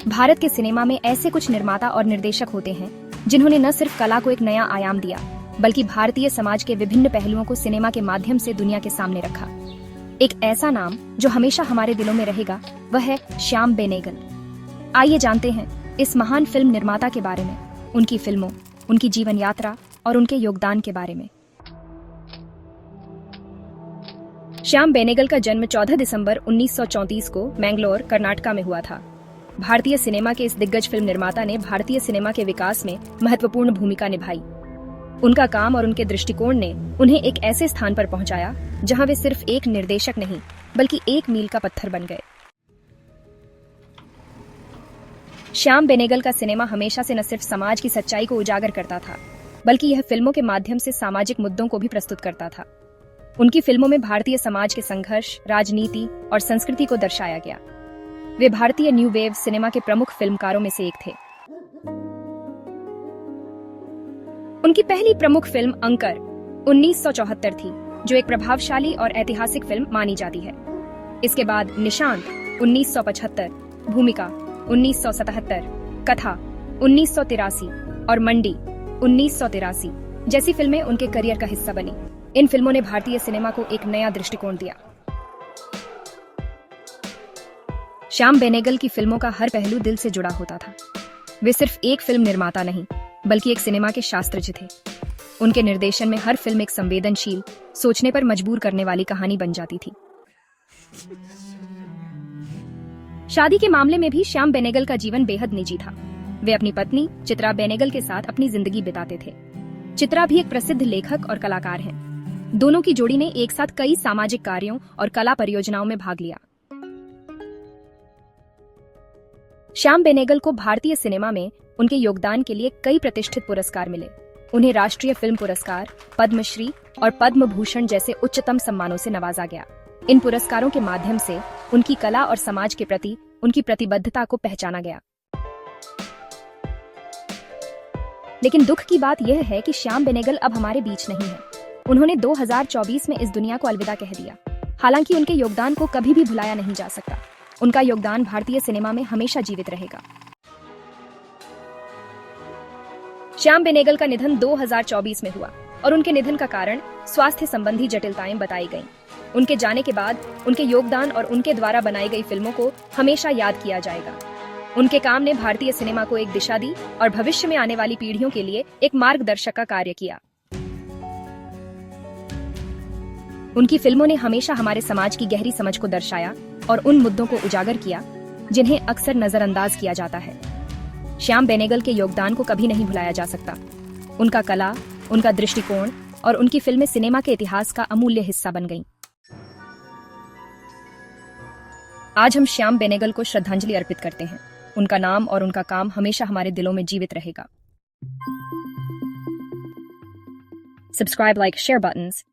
भारत के सिनेमा में ऐसे कुछ निर्माता और निर्देशक होते हैं जिन्होंने न सिर्फ कला को एक नया आयाम दिया, बल्कि भारतीय समाज के विभिन्न पहलुओं को सिनेमा के माध्यम से दुनिया के सामने रखा। एक ऐसा नाम जो हमेशा हमारे दिलों में रहेगा, वह है श्याम बेनेगल। आइए जानते हैं इस महान फिल्म निर्माता के बारे में, उनकी फिल्मों, उनकी जीवन यात्रा और उनके योगदान के बारे में। श्याम बेनेगल का जन्म 14 दिसंबर 1934 को मैंगलोर, कर्नाटका में हुआ था। भारतीय सिनेमा के इस दिग्गज फिल्म निर्माता ने भारतीय सिनेमा के विकास में महत्वपूर्ण भूमिका निभाई। उनका काम और उनके दृष्टिकोण ने उन्हें एक ऐसे स्थान पर पहुंचाया जहां वे सिर्फ एक निर्देशक नहीं, बल्कि एक मील का पत्थर बन गए। श्याम बेनेगल का सिनेमा हमेशा से न सिर्फ समाज की सच्चाई को उजागर करता था, बल्कि यह फिल्मों के माध्यम से सामाजिक मुद्दों को भी प्रस्तुत करता था। उनकी फिल्मों में भारतीय समाज के संघर्ष, राजनीति और संस्कृति को दर्शाया गया। वे भारतीय न्यू वेव सिनेमा के प्रमुख फिल्मकारों में से एक थे। उनकी पहली प्रमुख फिल्म अंकर 1974 थी, जो एक प्रभावशाली और ऐतिहासिक फिल्म मानी जाती है। इसके बाद निशांत 1975, भूमिका 1977, कथा 1983 और मंडी 1983 जैसी फिल्में उनके करियर का हिस्सा बनी। इन फिल्मों ने भारतीय सिनेमा को एक नया दृष्टिकोण दिया। श्याम बेनेगल की फिल्मों का हर पहलू दिल से जुड़ा होता था। वे सिर्फ एक फिल्म निर्माता नहीं, बल्कि एक सिनेमा के शास्त्रज्ञ थे। उनके निर्देशन में हर फिल्म एक संवेदनशील, सोचने पर मजबूर करने वाली कहानी बन जाती थी। शादी के मामले में भी श्याम बेनेगल का जीवन बेहद निजी था। वे अपनी पत्नी चित्रा बेनेगल के साथ अपनी जिंदगी बिताते थे। चित्रा भी एक प्रसिद्ध लेखक और कलाकार हैं। दोनों की जोड़ी ने एक साथ कई सामाजिक कार्यों और कला परियोजनाओं में भाग लिया। श्याम बेनेगल को भारतीय सिनेमा में उनके योगदान के लिए कई प्रतिष्ठित पुरस्कार मिले। उन्हें राष्ट्रीय फिल्म पुरस्कार, पद्मश्री और पद्म भूषण जैसे उच्चतम सम्मानों से नवाजा गया। इन पुरस्कारों के माध्यम से उनकी कला और समाज के प्रति उनकी प्रतिबद्धता को पहचाना गया। लेकिन दुख की बात यह है कि श्याम बेनेगल अब हमारे बीच नहीं है। उन्होंने 2024 में इस दुनिया को अलविदा कह दिया। हालांकि उनके योगदान को कभी भी भुलाया नहीं जा सकता। उनका योगदान भारतीय सिनेमा में हमेशा जीवित रहेगा। श्याम बेनेगल का निधन 2024 में हुआ और उनके निधन का कारण स्वास्थ्य संबंधी जटिलताएं बताई गईं। उनके जाने के बाद उनके योगदान और उनके द्वारा बनाई गई फिल्मों को हमेशा याद किया जाएगा। उनके काम ने भारतीय सिनेमा को एक दिशा दी और भविष्य में आने वाली पीढ़ियों के लिए एक मार्गदर्शक का कार्य किया। उनकी फिल्मों ने हमेशा हमारे समाज की गहरी समझ को दर्शाया और उन मुद्दों को उजागर किया जिन्हें अक्सर नजरअंदाज किया जाता है। श्याम बेनेगल के योगदान को कभी नहीं भुलाया जा सकता। उनका कला, उनका दृष्टिकोण और उनकी फिल्में सिनेमा के इतिहास का अमूल्य हिस्सा बन गईं। आज हम श्याम बेनेगल को श्रद्धांजलि अर्पित करते हैं। उनका नाम और उनका काम हमेशा हमारे दिलों में जीवित रहेगा। Subscribe, like, share buttons